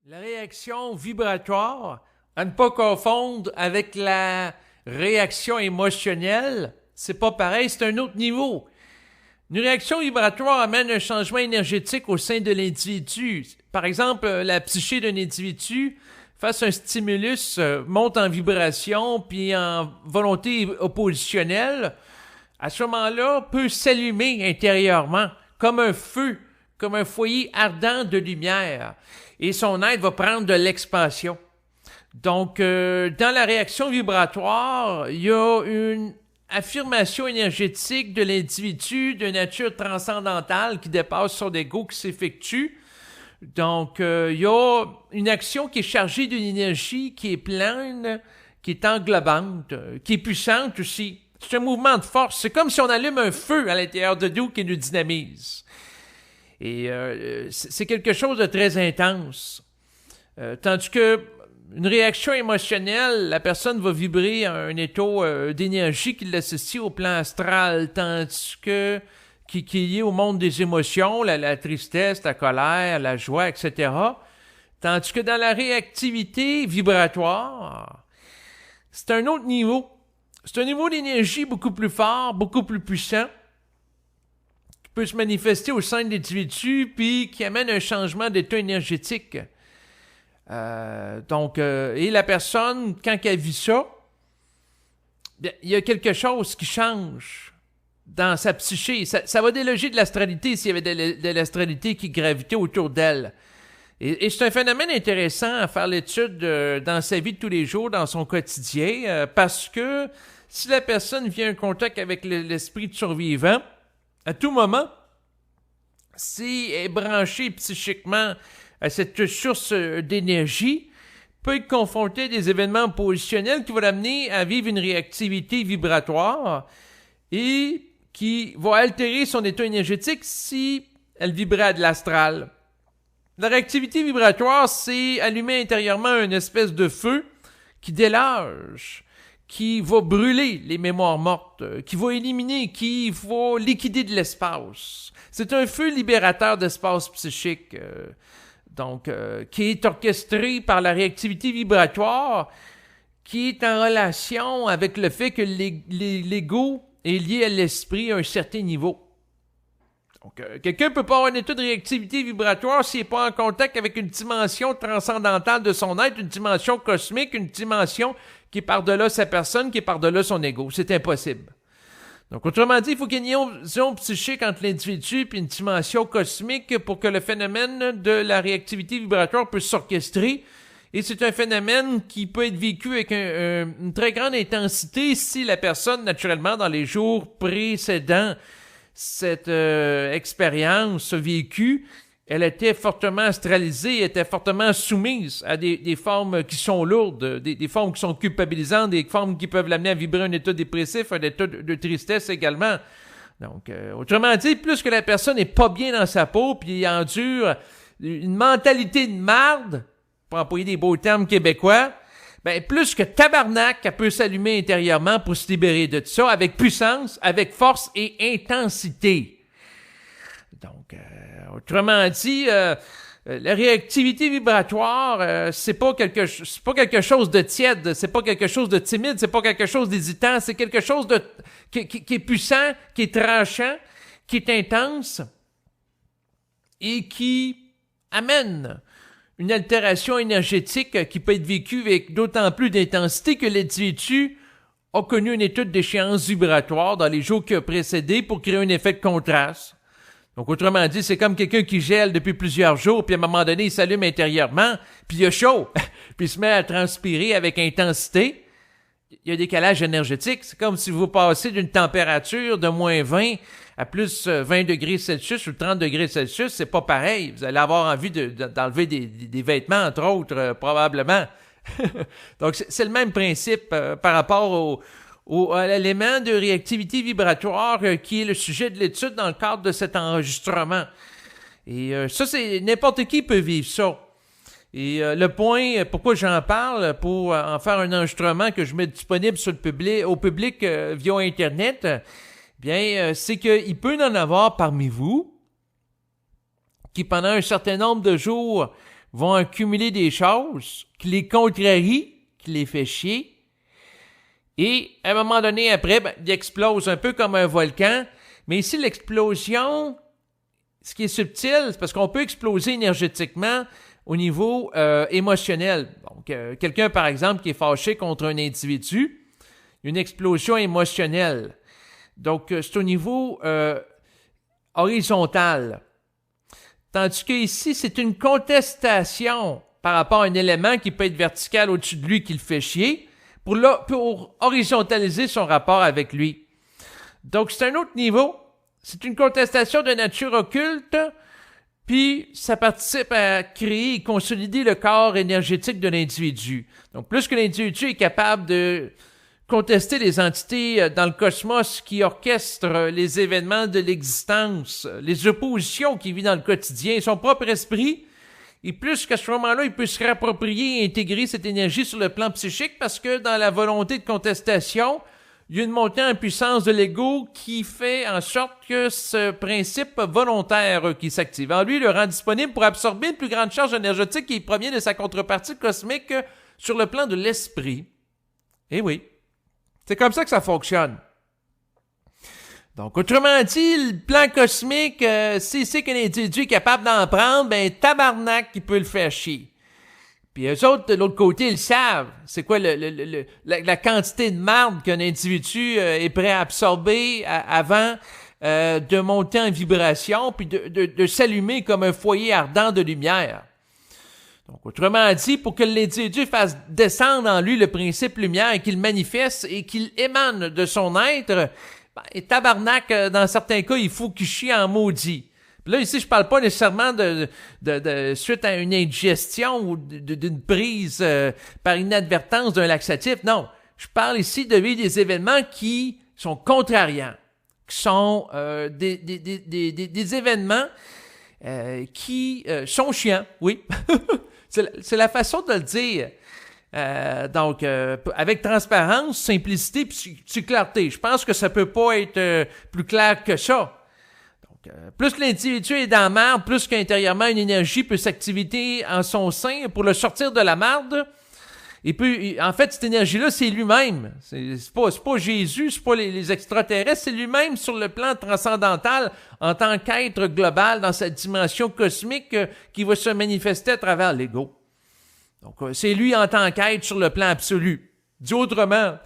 La réaction vibratoire, à ne pas confondre avec la réaction émotionnelle, c'est pas pareil, c'est un autre niveau. Une réaction vibratoire amène un changement énergétique au sein de l'individu. Par exemple, la psyché d'un individu, face à un stimulus, monte en vibration puis en volonté oppositionnelle. À ce moment-là, peut s'allumer intérieurement comme un feu, comme un foyer ardent de lumière. Et son être va prendre de l'expansion. Donc, dans la réaction vibratoire, il y a une affirmation énergétique de l'individu de nature transcendantale qui dépasse son ego qui s'effectue. Donc, il y a une action qui est chargée d'une énergie qui est pleine, qui est englobante, qui est puissante aussi. C'est un mouvement de force. C'est comme si on allume un feu à l'intérieur de nous qui nous dynamise. Et c'est quelque chose de très intense. Tandis que une réaction émotionnelle, la personne va vibrer à un état d'énergie qui l'associe au plan astral, tandis que qui est lié au monde des émotions, la tristesse, la colère, la joie, etc. Tandis que dans la réactivité vibratoire, c'est un autre niveau. C'est un niveau d'énergie beaucoup plus fort, beaucoup plus puissant, qui peut se manifester au sein de l'individu, puis qui amène un changement d'état énergétique. Et la personne, quand elle vit ça, il y a quelque chose qui change dans sa psyché. Ça va déloger de l'astralité s'il y avait de l'astralité qui gravitait autour d'elle. Et c'est un phénomène intéressant à faire l'étude dans sa vie de tous les jours, dans son quotidien, parce que si la personne vient en contact avec l'esprit de survivant, à tout moment, si elle est branchée psychiquement à cette source d'énergie, peut être confrontée à des événements positionnels qui vont l'amener à vivre une réactivité vibratoire et qui va altérer son état énergétique si elle vibrait à de l'astral. La réactivité vibratoire, c'est allumer intérieurement une espèce de feu qui délage, qui va brûler les mémoires mortes, qui va éliminer, qui va liquider de l'espace. C'est un feu libérateur d'espace psychique, qui est orchestré par la réactivité vibratoire, qui est en relation avec le fait que l'ego est lié à l'esprit à un certain niveau. Donc, quelqu'un ne peut pas avoir un état de réactivité vibratoire s'il n'est pas en contact avec une dimension transcendantale de son être, une dimension cosmique, une dimension qui est par-delà sa personne, qui est par-delà son ego. C'est impossible. Donc, autrement dit, il faut qu'il y ait une liaison psychique entre l'individu et une dimension cosmique pour que le phénomène de la réactivité vibratoire puisse s'orchestrer. Et c'est un phénomène qui peut être vécu avec une très grande intensité si la personne, naturellement, dans les jours précédents cette expérience vécue, elle était fortement astralisée, était fortement soumise à des formes qui sont lourdes, des formes qui sont culpabilisantes, des formes qui peuvent l'amener à vibrer un état dépressif, un état de tristesse également. Donc, autrement dit, plus que la personne n'est pas bien dans sa peau, puis endure une mentalité de marde, pour employer des beaux termes québécois, ben plus que tabarnak, elle peut s'allumer intérieurement pour se libérer de tout ça, avec puissance, avec force et intensité. Donc, autrement dit, la réactivité vibratoire, c'est pas quelque chose de tiède, c'est pas quelque chose de timide, c'est pas quelque chose d'hésitant, c'est quelque chose qui est puissant, qui est tranchant, qui est intense et qui amène une altération énergétique qui peut être vécue avec d'autant plus d'intensité que l'individu a connu une étude d'échéance vibratoire dans les jours qui ont précédé pour créer un effet de contraste. Donc, autrement dit, c'est comme quelqu'un qui gèle depuis plusieurs jours, puis à un moment donné, il s'allume intérieurement, puis il a chaud, puis il se met à transpirer avec intensité. Il y a un décalage énergétique. C'est comme si vous passez d'une température de moins 20 à plus 20 degrés Celsius ou 30 degrés Celsius, c'est pas pareil. Vous allez avoir envie d'enlever des vêtements, entre autres, probablement. Donc, c'est le même principe par rapport à l'élément de réactivité vibratoire qui est le sujet de l'étude dans le cadre de cet enregistrement. Et ça, c'est n'importe qui peut vivre ça. Et le point, pourquoi j'en parle, pour en faire un enregistrement que je mets disponible au public via Internet, c'est qu'il peut en avoir parmi vous qui, pendant un certain nombre de jours, vont accumuler des choses qui les contrarient, qui les fait chier. Et à un moment donné, après, il explose un peu comme un volcan. Mais ici, l'explosion, ce qui est subtil, c'est parce qu'on peut exploser énergétiquement au niveau émotionnel. Donc, quelqu'un, par exemple, qui est fâché contre un individu, une explosion émotionnelle. Donc, c'est au niveau horizontal. Tandis que ici, c'est une contestation par rapport à un élément qui peut être vertical au-dessus de lui qui le fait chier pour horizontaliser son rapport avec lui. Donc, c'est un autre niveau. C'est une contestation de nature occulte, puis ça participe à créer et consolider le corps énergétique de l'individu. Donc, plus que l'individu est capable de contester les entités dans le cosmos qui orchestrent les événements de l'existence, les oppositions qu'il vit dans le quotidien, son propre esprit, et plus qu'à ce moment-là, il peut se réapproprier et intégrer cette énergie sur le plan psychique parce que dans la volonté de contestation, il y a une montée en puissance de l'ego qui fait en sorte que ce principe volontaire qui s'active en lui le rend disponible pour absorber une plus grande charge énergétique qui provient de sa contrepartie cosmique sur le plan de l'esprit. Eh oui. C'est comme ça que ça fonctionne. Donc, autrement dit, le plan cosmique, si c'est qu'un individu est capable d'en prendre, ben tabarnak, il peut le faire chier. Puis eux autres, de l'autre côté, ils savent c'est quoi la quantité de marde qu'un individu est prêt à absorber avant de monter en vibration, puis de s'allumer comme un foyer ardent de lumière. Donc, autrement dit, pour que l'individu fasse descendre en lui le principe lumière et qu'il manifeste et qu'il émane de son être, et tabarnak, dans certains cas, il faut qu'il chie en maudit. Puis là, ici, je parle pas nécessairement de suite à une indigestion ou d'une prise par inadvertance d'un laxatif. Non, je parle ici de vivre des événements qui sont contrariants, qui sont des événements qui sont chiants, oui. C'est la façon de le dire. Donc, avec transparence, simplicité puis clarté. Je pense que ça peut pas être plus clair que ça. Donc, plus l'individu est dans la marde, plus qu'intérieurement une énergie peut s'activer en son sein pour le sortir de la marde. Et puis, en fait, cette énergie-là, c'est lui-même. C'est pas Jésus, c'est pas les extraterrestres, c'est lui-même sur le plan transcendantal en tant qu'être global dans sa dimension cosmique qui va se manifester à travers l'ego. Donc, c'est lui en tant qu'être sur le plan absolu. Dit autrement.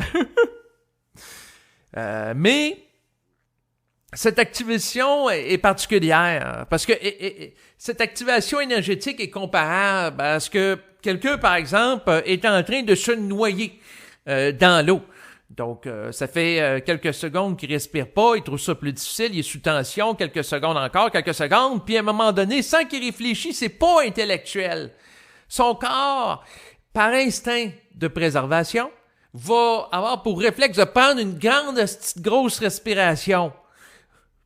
Mais cette activation est particulière parce que cette activation énergétique est comparable à ce que quelqu'un, par exemple, est en train de se noyer dans l'eau. Donc, ça fait quelques secondes qu'il respire pas, il trouve ça plus difficile, il est sous tension, quelques secondes encore, quelques secondes, puis à un moment donné, sans qu'il réfléchisse, c'est pas intellectuel. Son corps, par instinct de préservation, va avoir pour réflexe de prendre une grande, grosse respiration,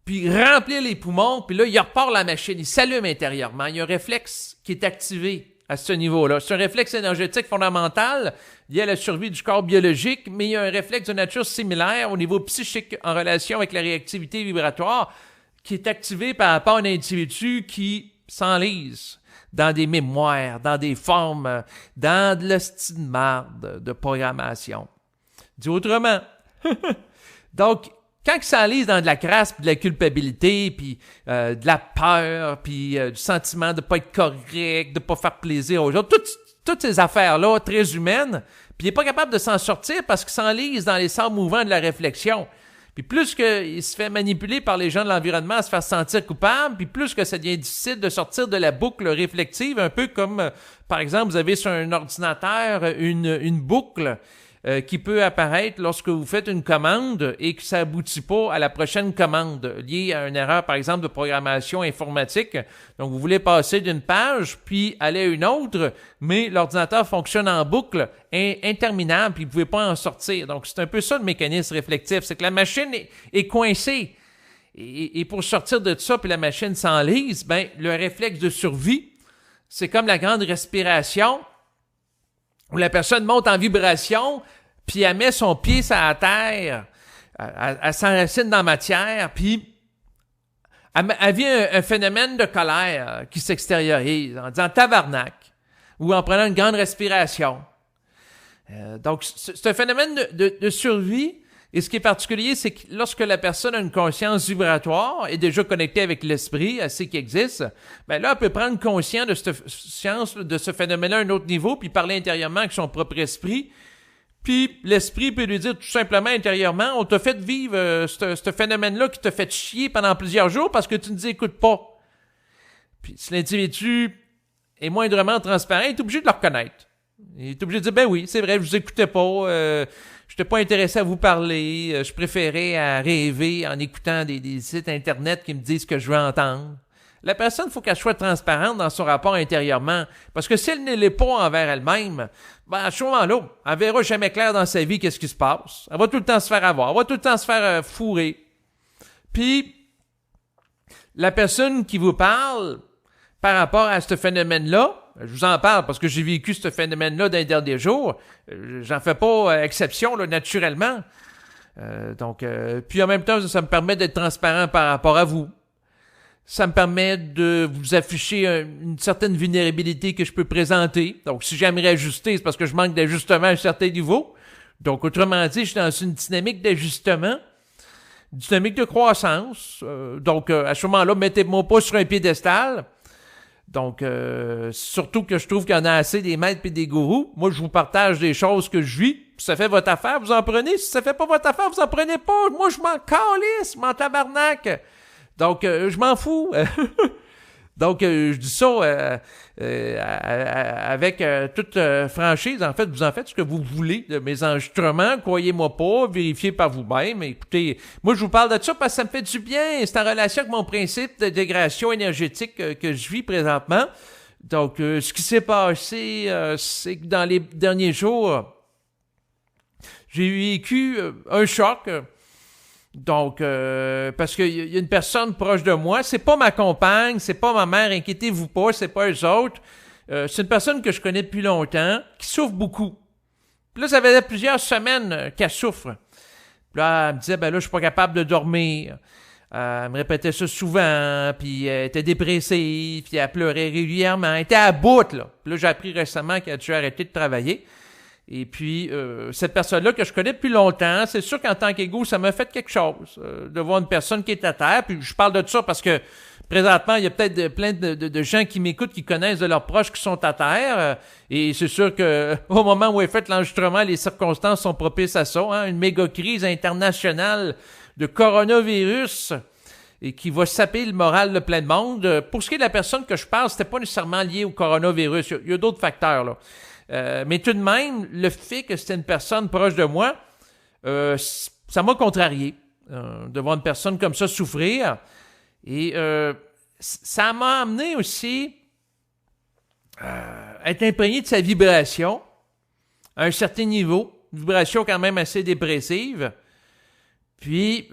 puis remplir les poumons, puis là, il repart la machine, il s'allume intérieurement. Il y a un réflexe qui est activé à ce niveau-là. C'est un réflexe énergétique fondamental lié à la survie du corps biologique, mais il y a un réflexe de nature similaire au niveau psychique en relation avec la réactivité vibratoire qui est activé par rapport à un individu qui s'enlise dans des mémoires, dans des formes, dans de l'hostie de marde de programmation. Dit autrement. Donc, quand il s'enlise dans de la crasse, puis de la culpabilité, puis de la peur, puis du sentiment de pas être correct, de pas faire plaisir aux autres, toutes ces affaires-là très humaines, puis il n'est pas capable de s'en sortir parce qu'il s'enlise dans les sables mouvants de la réflexion. Puis plus qu'il se fait manipuler par les gens de l'environnement à se faire sentir coupable, puis plus que ça devient difficile de sortir de la boucle réflexive, un peu comme, par exemple, vous avez sur un ordinateur une boucle qui peut apparaître lorsque vous faites une commande et que ça aboutit pas à la prochaine commande liée à une erreur, par exemple, de programmation informatique. Donc, vous voulez passer d'une page puis aller à une autre, mais l'ordinateur fonctionne en boucle interminable puis vous pouvez pas en sortir. Donc, c'est un peu ça le mécanisme réflectif. C'est que la machine est coincée. Et pour sortir de ça puis la machine s'enlise, ben, le réflexe de survie, c'est comme la grande respiration où la personne monte en vibration, puis elle met son pied sur la terre, elle s'enracine dans la matière, puis elle vient un phénomène de colère qui s'extériorise en disant « tabarnak ». ou en prenant une grande respiration. Donc, c'est un phénomène de survie. Et ce qui est particulier, c'est que lorsque la personne a une conscience vibratoire, est déjà connectée avec l'esprit, elle sait qu'il existe, ben là, elle peut prendre conscience de cette science, de ce phénomène-là à un autre niveau, puis parler intérieurement avec son propre esprit. Puis l'esprit peut lui dire tout simplement intérieurement, on t'a fait vivre ce phénomène-là qui t'a fait chier pendant plusieurs jours parce que tu ne nous écoutes pas. Puis si l'individu est moindrement transparent, il est obligé de le reconnaître. Il est obligé de dire, ben oui, c'est vrai, je vous écoutais pas, je n'étais pas intéressé à vous parler, je préférais à rêver en écoutant des sites internet qui me disent ce que je veux entendre. La personne, il faut qu'elle soit transparente dans son rapport intérieurement, parce que si elle ne l'est pas envers elle-même, ben à ce moment-là, elle verra jamais clair dans sa vie qu'est-ce qui se passe. Elle va tout le temps se faire avoir, elle va tout le temps se faire fourrer. Puis, la personne qui vous parle par rapport à ce phénomène-là, je vous en parle parce que j'ai vécu ce phénomène-là dans les derniers jours. J'en fais pas exception, là, naturellement. Puis en même temps, ça me permet d'être transparent par rapport à vous. Ça me permet de vous afficher une certaine vulnérabilité que je peux présenter. Donc, si j'aimerais ajuster, c'est parce que je manque d'ajustement à un certain niveau. Donc, autrement dit, je suis dans une dynamique d'ajustement, dynamique de croissance. À ce moment-là, mettez-moi pas sur un piédestal. Donc, surtout que je trouve qu'il y en a assez des maîtres et des gourous. Moi, je vous partage des choses que je vis. Si ça fait votre affaire, vous en prenez. Si ça fait pas votre affaire, vous en prenez pas. Moi, je m'en calisse, je m'en tabarnak. Donc, je m'en fous. Donc, je dis ça avec toute franchise. En fait, vous en faites ce que vous voulez de mes enregistrements. Croyez-moi pas, vérifiez par vous-même. Écoutez, moi, je vous parle de ça parce que ça me fait du bien. C'est en relation avec mon principe de dégradation énergétique que je vis présentement. Donc, ce qui s'est passé, c'est que dans les derniers jours, j'ai vécu un choc. Donc, parce qu'il y a une personne proche de moi, c'est pas ma compagne, c'est pas ma mère, inquiétez-vous pas, c'est pas eux autres. C'est une personne que je connais depuis longtemps, qui souffre beaucoup. Puis là, ça faisait plusieurs semaines qu'elle souffre. Puis là, elle me disait, ben là, je suis pas capable de dormir. Elle me répétait ça souvent, puis elle était dépressive, puis elle pleurait régulièrement, elle était à bout, là. Puis là, j'ai appris récemment qu'elle a dû arrêter de travailler. Et puis, cette personne-là que je connais depuis longtemps, c'est sûr qu'en tant qu'égo, ça m'a fait quelque chose de voir une personne qui est à terre. Puis je parle de ça parce que présentement, il y a peut-être plein de gens qui m'écoutent, qui connaissent de leurs proches qui sont à terre. Et c'est sûr que au moment où est fait l'enregistrement, les circonstances sont propices à ça. Hein, une méga crise internationale de coronavirus et qui va saper le moral de plein de monde. Pour ce qui est de la personne que je parle, c'était pas nécessairement lié au coronavirus. Il y a d'autres facteurs, là. Mais tout de même, le fait que c'était une personne proche de moi, ça m'a contrarié de voir une personne comme ça souffrir. Et ça m'a amené aussi à être imprégné de sa vibration à un certain niveau, une vibration quand même assez dépressive. Puis,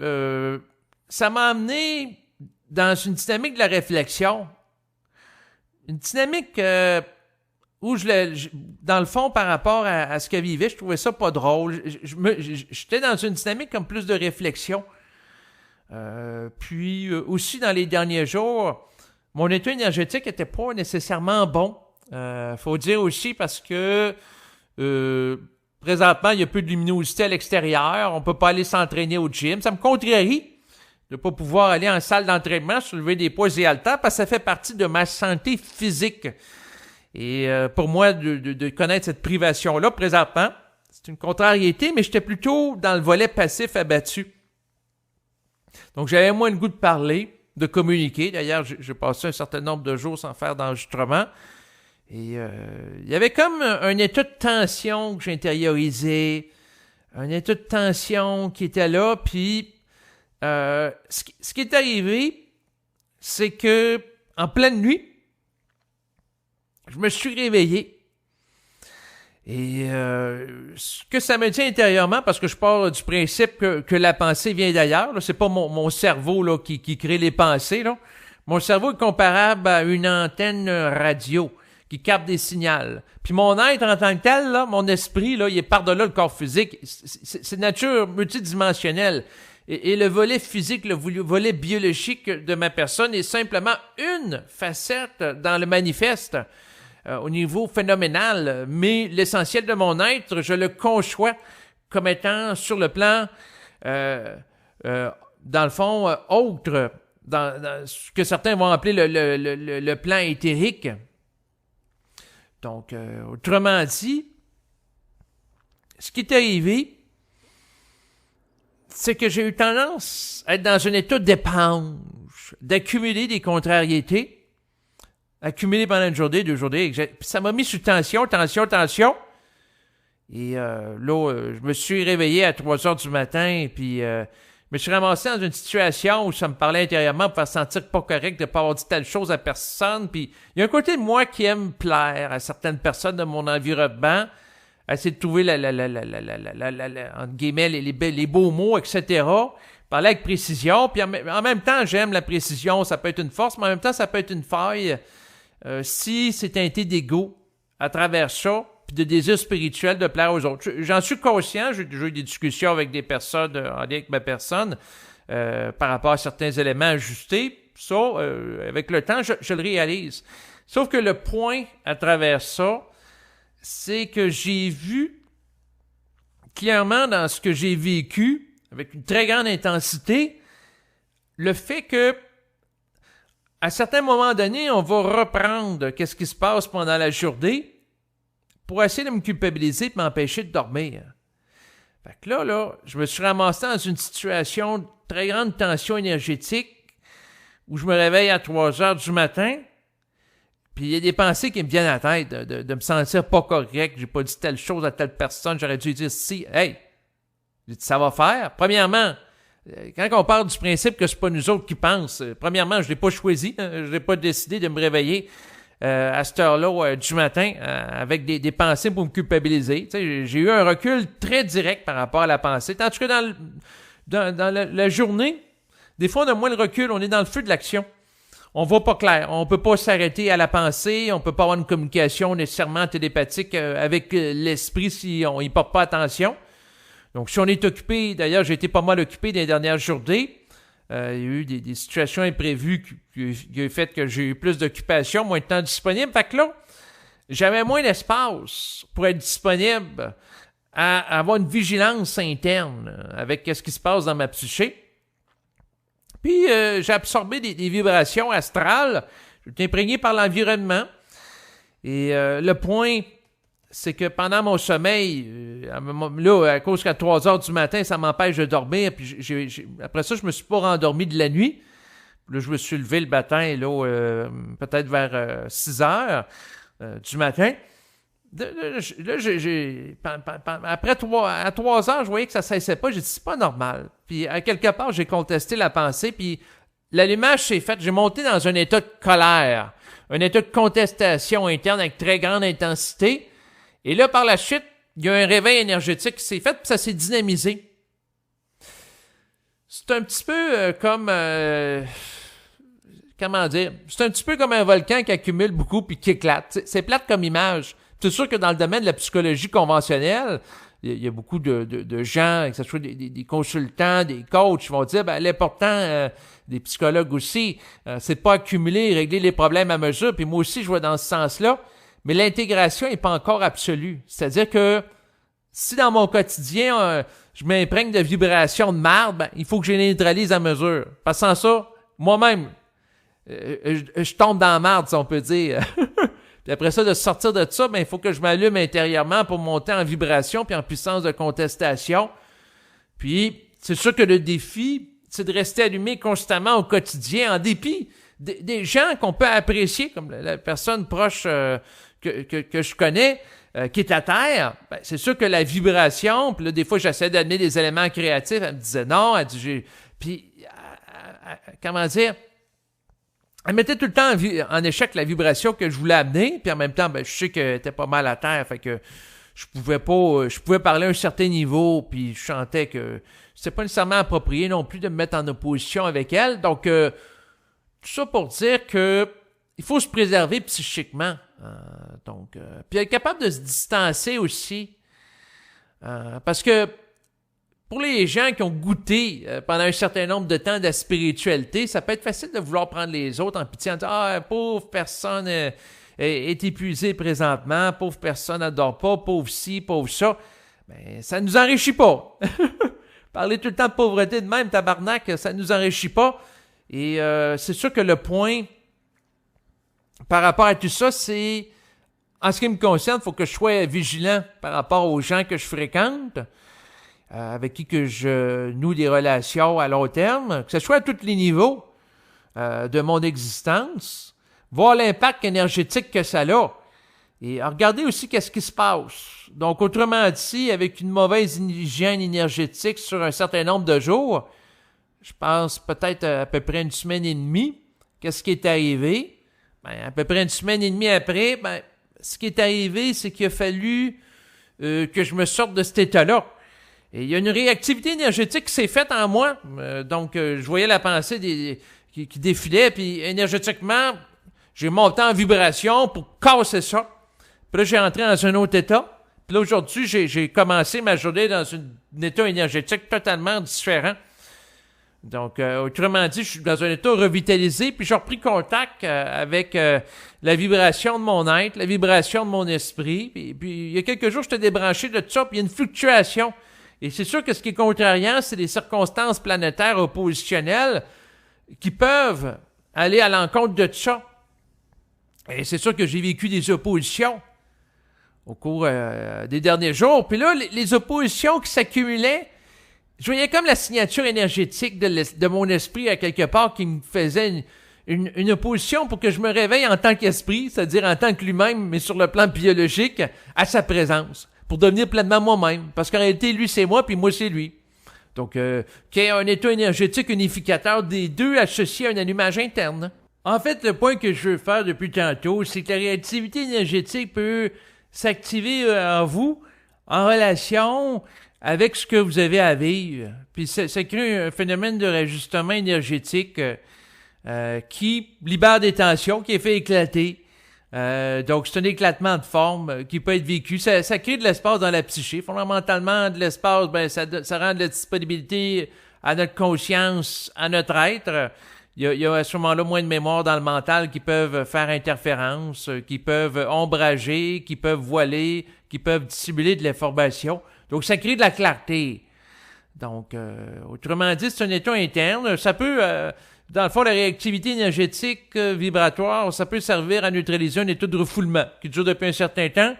ça m'a amené dans une dynamique de la réflexion, une dynamique... où dans le fond, par rapport à ce qu'elle vivait, je trouvais ça pas drôle. J'étais dans une dynamique comme plus de réflexion. Puis aussi, dans les derniers jours, mon état énergétique était pas nécessairement bon. Faut dire aussi parce que présentement, il y a peu de luminosité à l'extérieur. On peut pas aller s'entraîner au gym. Ça me contrarie de pas pouvoir aller en salle d'entraînement, soulever des poids et haltères, parce que ça fait partie de ma santé physique. Et pour moi, de connaître cette privation-là, présentement, c'est une contrariété, mais j'étais plutôt dans le volet passif abattu. Donc, j'avais moins le goût de parler, de communiquer. D'ailleurs, j'ai passé un certain nombre de jours sans faire d'enregistrement. Et il y avait comme un état de tension que j'intériorisais, un état de tension qui était là. Puis, ce qui est arrivé, c'est que en pleine nuit, je me suis réveillé. Et ce que ça me dit intérieurement, parce que je pars du principe que la pensée vient d'ailleurs, là, c'est pas mon cerveau là, qui crée les pensées. Là. Mon cerveau est comparable à une antenne radio qui capte des signaux. Puis mon être en tant que tel, là, mon esprit, là, il est par-delà le corps physique. C'est de nature multidimensionnelle. Et le volet physique, le volet biologique de ma personne est simplement une facette dans le manifeste. au niveau phénoménal, mais l'essentiel de mon être, je le conçois comme étant sur le plan, dans le fond, autre, dans ce que certains vont appeler le plan éthérique. Donc, autrement dit, ce qui est arrivé, c'est que j'ai eu tendance à être dans un état d'éponge, d'accumuler des contrariétés, accumuler pendant une journée, 2 journées, puis ça m'a mis sous tension. Et là, je me suis réveillé à 3 heures du matin, puis je me suis ramassé dans une situation où ça me parlait intérieurement pour faire sentir pas correct de ne pas avoir dit telle chose à personne. Puis il y a un côté de moi qui aime plaire à certaines personnes de mon environnement, essayer de trouver entre guillemets, les beaux mots, etc. Parler avec précision. Puis en même temps, j'aime la précision. Ça peut être une force, mais en même temps, ça peut être une faille si c'est teinté d'ego à travers ça, puis de désir spirituel de plaire aux autres. J'en suis conscient. J'ai déjà eu des discussions avec des personnes en lien avec ma personne par rapport à certains éléments ajustés. Ça, avec le temps, je le réalise. Sauf que le point à travers ça, c'est que j'ai vu clairement dans ce que j'ai vécu, avec une très grande intensité, le fait que à certains moments donnés, on va reprendre qu'est-ce qui se passe pendant la journée pour essayer de me culpabiliser et m'empêcher de dormir. Fait que là, je me suis ramassé dans une situation de très grande tension énergétique où je me réveille à 3 heures du matin. Puis il y a des pensées qui me viennent à la tête de me sentir pas correct. J'ai pas dit telle chose à telle personne. J'aurais dû dire si. Hey, j'ai dit ça va faire. Premièrement, quand on parle du principe que c'est pas nous autres qui pensent, premièrement, je l'ai pas choisi. Je l'ai pas décidé de me réveiller à cette heure-là du matin avec des pensées pour me culpabiliser. Tu sais, j'ai eu un recul très direct par rapport à la pensée. Tandis que dans la journée, des fois on a moins le recul. On est dans le feu de l'action. On voit pas clair. On peut pas s'arrêter à la pensée. On peut pas avoir une communication nécessairement télépathique avec l'esprit si on y porte pas attention. Donc, si on est occupé, d'ailleurs, j'ai été pas mal occupé dans les dernières journées. Il y a eu des situations imprévues qui ont fait que j'ai eu plus d'occupation, moins de temps disponible. Fait que là, j'avais moins d'espace pour être disponible à avoir une vigilance interne avec ce qui se passe dans ma psyché. Puis, j'ai absorbé des vibrations astrales. J'étais imprégné par l'environnement. Et le point, c'est que pendant mon sommeil, là, à cause qu'à 3 heures du matin, ça m'empêche de dormir. Puis après ça, je me suis pas rendormi de la nuit. Là, je me suis levé le matin, là, peut-être vers 6 heures du matin. Là, après 3 heures, je voyais que ça cessait pas. J'ai dit, c'est pas normal. Puis, à quelque part, j'ai contesté la pensée. Puis, l'allumage s'est fait. J'ai monté dans un état de colère, un état de contestation interne avec très grande intensité. Et là, par la suite, il y a un réveil énergétique qui s'est fait, puis ça s'est dynamisé. C'est un petit peu comme... comment dire? C'est un petit peu comme un volcan qui accumule beaucoup puis qui éclate. C'est plate comme image. C'est sûr que dans le domaine de la psychologie conventionnelle, il y a beaucoup de gens, que ce soit des consultants, des coachs, qui vont dire l'important, des psychologues aussi, c'est de pas accumuler et régler les problèmes à mesure. Puis moi aussi, je vois dans ce sens-là. Mais l'intégration n'est pas encore absolue. C'est-à-dire que si dans mon quotidien, je m'imprègne de vibrations de marde, il faut que je les neutralise à mesure. Parce que sans ça, moi-même, je tombe dans la marde, si on peut dire. Puis après ça, de sortir de ça, il faut que je m'allume intérieurement pour monter en vibration puis en puissance de contestation. Puis, c'est sûr que le défi, c'est de rester allumé constamment au quotidien, en dépit des gens qu'on peut apprécier, comme la personne proche que je connais, qui est à terre. C'est sûr que la vibration, puis là, des fois, j'essaie d'amener des éléments créatifs. Elle me disait non, elle dit, puis, comment dire, elle mettait tout le temps en échec la vibration que je voulais amener, puis en même temps, je sais qu'elle était pas mal à terre, fait que je pouvais parler à un certain niveau, puis je sentais que c'était pas nécessairement approprié non plus de me mettre en opposition avec elle. Donc, tout ça pour dire que il faut se préserver psychiquement. Puis être capable de se distancer aussi. Parce que pour les gens qui ont goûté pendant un certain nombre de temps de la spiritualité, ça peut être facile de vouloir prendre les autres en pitié en disant « Ah, pauvre personne, est épuisé présentement, pauvre personne ne dort pas, pauvre ci, pauvre ça, ben, ça ne nous enrichit pas. Parler tout le temps de pauvreté de même, tabarnak, ça ne nous enrichit pas. Et c'est sûr que le point par rapport à tout ça, c'est, en ce qui me concerne, il faut que je sois vigilant par rapport aux gens que je fréquente, avec qui que je noue des relations à long terme, que ce soit à tous les niveaux de mon existence, voir l'impact énergétique que ça a, et regarder aussi qu'est-ce qui se passe. Donc, autrement dit, avec une mauvaise hygiène énergétique sur un certain nombre de jours, je pense peut-être à peu près une semaine et demie, qu'est-ce qui est arrivé? Ben, à peu près une semaine et demie après, ben, ce qui est arrivé, c'est qu'il a fallu que je me sorte de cet état-là. Et il y a une réactivité énergétique qui s'est faite en moi. Donc, je voyais la pensée qui défilait, puis énergétiquement, j'ai monté en vibration pour casser ça. Puis là, j'ai entré dans un autre état. Puis là, aujourd'hui, j'ai commencé ma journée dans un état énergétique totalement différent. Donc, autrement dit, je suis dans un état revitalisé, puis j'ai repris contact avec la vibration de mon être, la vibration de mon esprit. Puis il y a quelques jours, j'étais débranché de tout ça, puis il y a une fluctuation. Et c'est sûr que ce qui est contrariant, c'est les circonstances planétaires oppositionnelles qui peuvent aller à l'encontre de tout ça. Et c'est sûr que j'ai vécu des oppositions au cours des derniers jours. Puis là, les oppositions qui s'accumulaient, je voyais comme la signature énergétique de mon esprit à quelque part qui me faisait une opposition pour que je me réveille en tant qu'esprit, c'est-à-dire en tant que lui-même, mais sur le plan biologique, à sa présence, pour devenir pleinement moi-même. Parce qu'en réalité, lui, c'est moi, puis moi, c'est lui. Donc, qu'il y ait un état énergétique unificateur des deux associé à un allumage interne. En fait, le point que je veux faire depuis tantôt, c'est que la réactivité énergétique peut s'activer en vous en relation avec ce que vous avez à vivre. Puis ça crée un phénomène de réajustement énergétique qui libère des tensions, qui est fait éclater. Donc, c'est un éclatement de forme qui peut être vécu. Ça crée de l'espace dans la psyché. Fondamentalement, de l'espace, ben, ça rend de la disponibilité à notre conscience, à notre être. Il y a à ce moment-là moins de mémoire dans le mental qui peuvent faire interférence, qui peuvent ombrager, qui peuvent voiler, qui peuvent dissimuler de l'information. Donc, ça crée de la clarté. Donc, autrement dit, c'est un état interne. Ça peut, dans le fond, la réactivité énergétique vibratoire, ça peut servir à neutraliser un état de refoulement qui dure depuis un certain temps.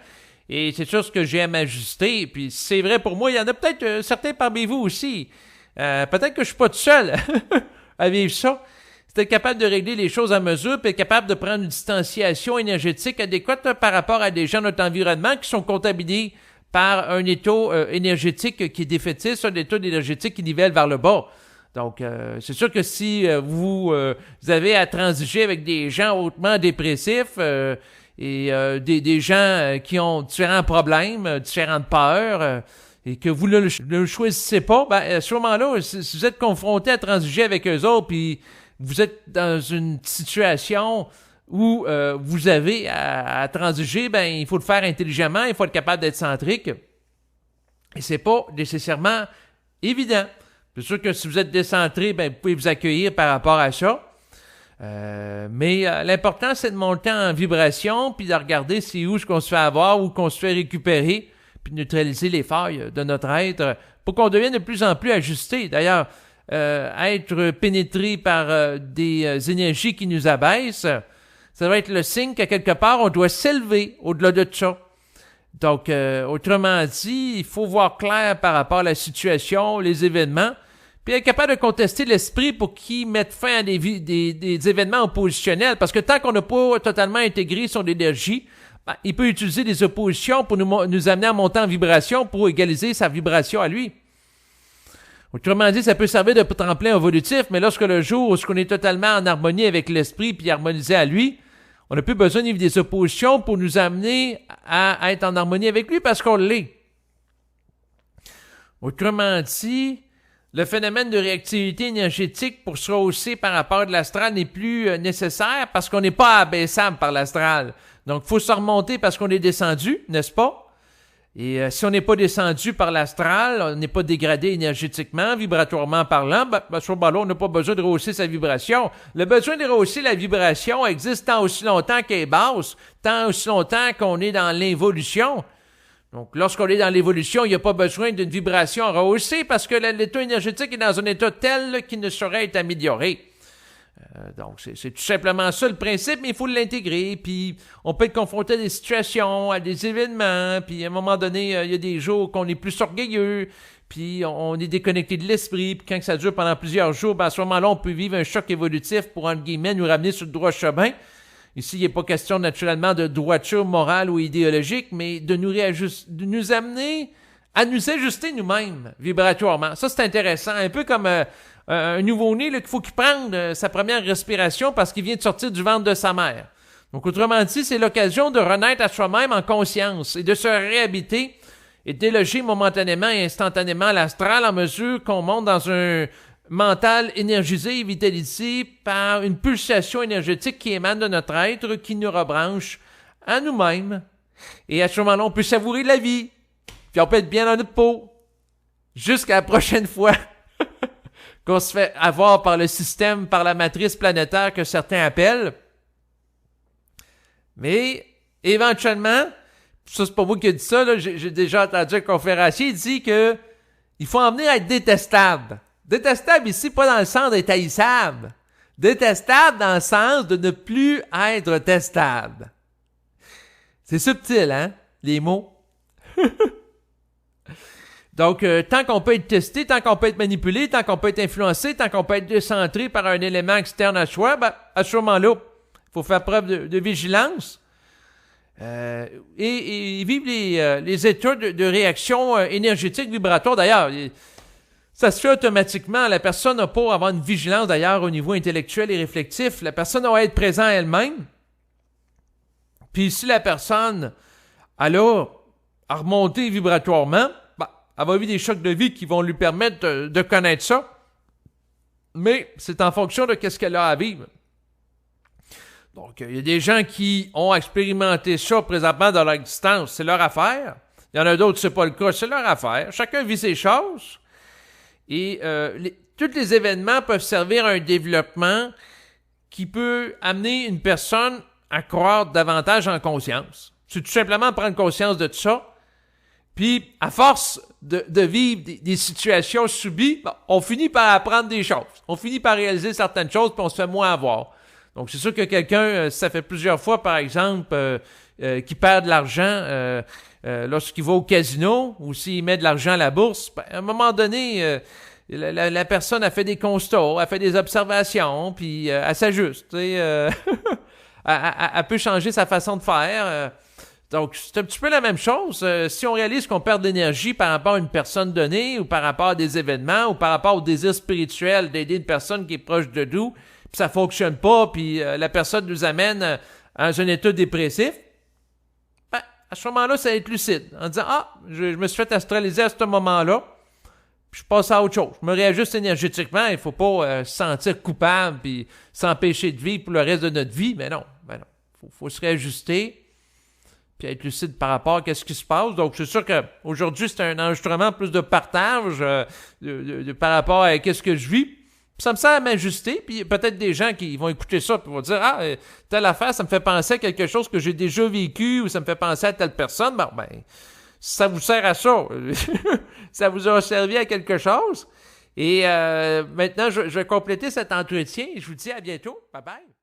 Et c'est sûr ce que j'ai à m'ajuster. Puis, c'est vrai pour moi, il y en a peut-être certains parmi vous aussi. Peut-être que je suis pas tout seul à vivre ça. C'est être capable de régler les choses à mesure, puis être capable de prendre une distanciation énergétique adéquate par rapport à des gens de notre environnement qui sont contaminés par un état énergétique qui est défaitiste, un état énergétique qui nivelle vers le bas. Donc, c'est sûr que si vous avez à transiger avec des gens hautement dépressifs et des gens qui ont différents problèmes, différentes peurs, et que vous ne le choisissez pas, ben, à ce moment-là, si vous êtes confronté à transiger avec eux autres, puis vous êtes dans une situation où vous avez à transiger, ben il faut le faire intelligemment, il faut être capable d'être centrique. Et c'est pas nécessairement évident. C'est sûr que si vous êtes décentré, ben vous pouvez vous accueillir par rapport à ça. Mais l'important, c'est de monter en vibration, puis de regarder c'est où ce qu'on se fait avoir, où qu'on se fait récupérer, puis de neutraliser les failles de notre être pour qu'on devienne de plus en plus ajusté. D'ailleurs, être pénétré par des énergies qui nous abaissent, ça doit être le signe qu'à quelque part, on doit s'élever au-delà de ça. Donc, autrement dit, il faut voir clair par rapport à la situation, les événements, puis être capable de contester l'esprit pour qu'il mette fin à des événements oppositionnels. Parce que tant qu'on n'a pas totalement intégré son énergie, ben, il peut utiliser des oppositions pour nous amener à monter en vibration pour égaliser sa vibration à lui. Autrement dit, ça peut servir de tremplin évolutif, mais lorsque le jour où on est totalement en harmonie avec l'esprit puis harmonisé à lui, on n'a plus besoin de vivre des oppositions pour nous amener à être en harmonie avec lui parce qu'on l'est. Autrement dit, le phénomène de réactivité énergétique pour se rehausser par rapport à l'astral n'est plus nécessaire parce qu'on n'est pas abaissable par l'astral. Donc, il faut se remonter parce qu'on est descendu, n'est-ce pas? Et si on n'est pas descendu par l'astral, on n'est pas dégradé énergétiquement, vibratoirement parlant, à ce moment-là, on n'a pas besoin de rehausser sa vibration. Le besoin de rehausser la vibration existe tant aussi longtemps qu'elle est basse, tant aussi longtemps qu'on est dans l'involution. Donc, lorsqu'on est dans l'évolution, il n'y a pas besoin d'une vibration à rehausser parce que l'état énergétique est dans un état tel qu'il ne saurait être amélioré. Donc, c'est tout simplement ça le principe, mais il faut l'intégrer, puis on peut être confronté à des situations, à des événements, puis à un moment donné, il y a des jours qu'on est plus orgueilleux, puis on est déconnecté de l'esprit, puis quand ça dure pendant plusieurs jours, à ce moment-là, on peut vivre un choc évolutif pour, entre guillemets, nous ramener sur le droit chemin. Ici, il n'est pas question naturellement de droiture morale ou idéologique, mais de nous amener à nous ajuster nous-mêmes vibratoirement. Ça, c'est intéressant, un peu comme un nouveau-né qu'il faut qu'il prenne sa première respiration parce qu'il vient de sortir du ventre de sa mère. Donc, autrement dit, c'est l'occasion de renaître à soi-même en conscience et de se réhabiter et déloger momentanément et instantanément l'astral en mesure qu'on monte dans un mental énergisé et vitalisé par une pulsation énergétique qui émane de notre être, qui nous rebranche à nous-mêmes. Et à ce moment-là, on peut savourer la vie. Puis on peut être bien dans notre peau. Jusqu'à la prochaine fois qu'on se fait avoir par le système, par la matrice planétaire que certains appellent. Mais, éventuellement, ça c'est pas moi qui ai dit ça, là, j'ai déjà entendu un conférencier dire que il faut en venir à être détestable. Détestable ici, pas dans le sens d'être haïssable. Détestable dans le sens de ne plus être testable. C'est subtil, hein, les mots? Donc, tant qu'on peut être testé, tant qu'on peut être manipulé, tant qu'on peut être influencé, tant qu'on peut être décentré par un élément externe à soi, à ce moment-là, il faut faire preuve de vigilance et vivre les états de réaction énergétique vibratoire. D'ailleurs, ça se fait automatiquement. La personne n'a pas à avoir une vigilance, d'ailleurs, au niveau intellectuel et réflectif. La personne doit être présente elle-même. Puis si la personne, elle a remonté vibratoirement, elle va vivre des chocs de vie qui vont lui permettre de connaître ça. Mais c'est en fonction de ce qu'elle a à vivre. Donc, il y a des gens qui ont expérimenté ça présentement dans leur existence. C'est leur affaire. Il y en a d'autres, c'est pas le cas. C'est leur affaire. Chacun vit ses choses. Et tous les événements peuvent servir à un développement qui peut amener une personne à croire davantage en conscience. C'est tout simplement prendre conscience de tout ça. Puis, à force de vivre des situations subies, on finit par apprendre des choses. On finit par réaliser certaines choses, puis on se fait moins avoir. Donc, c'est sûr que quelqu'un, ça fait plusieurs fois, par exemple, qui perd de l'argent lorsqu'il va au casino ou s'il met de l'argent à la bourse, à un moment donné, la personne a fait des constats, a fait des observations, puis elle s'ajuste. Elle peut changer sa façon de faire. Donc, c'est un petit peu la même chose. Si on réalise qu'on perd de l'énergie par rapport à une personne donnée ou par rapport à des événements ou par rapport au désir spirituel d'aider une personne qui est proche de nous, puis ça fonctionne pas, puis la personne nous amène dans un état dépressif, à ce moment-là, ça va être lucide. En disant, je me suis fait astraliser à ce moment-là, puis je passe à autre chose. Je me réajuste énergétiquement, il faut pas se sentir coupable puis s'empêcher de vivre pour le reste de notre vie. Mais non. Faut se réajuster puis être lucide par rapport à ce qui se passe. Donc, c'est sûr qu'aujourd'hui, c'est un enregistrement plus de partage par rapport à ce que je vis. Puis ça me sert à m'ajuster, puis peut-être des gens qui vont écouter ça puis vont dire « telle affaire, ça me fait penser à quelque chose que j'ai déjà vécu ou ça me fait penser à telle personne. » ça vous sert à ça. Ça vous a servi à quelque chose. Et maintenant, je vais compléter cet entretien et je vous dis à bientôt. Bye bye.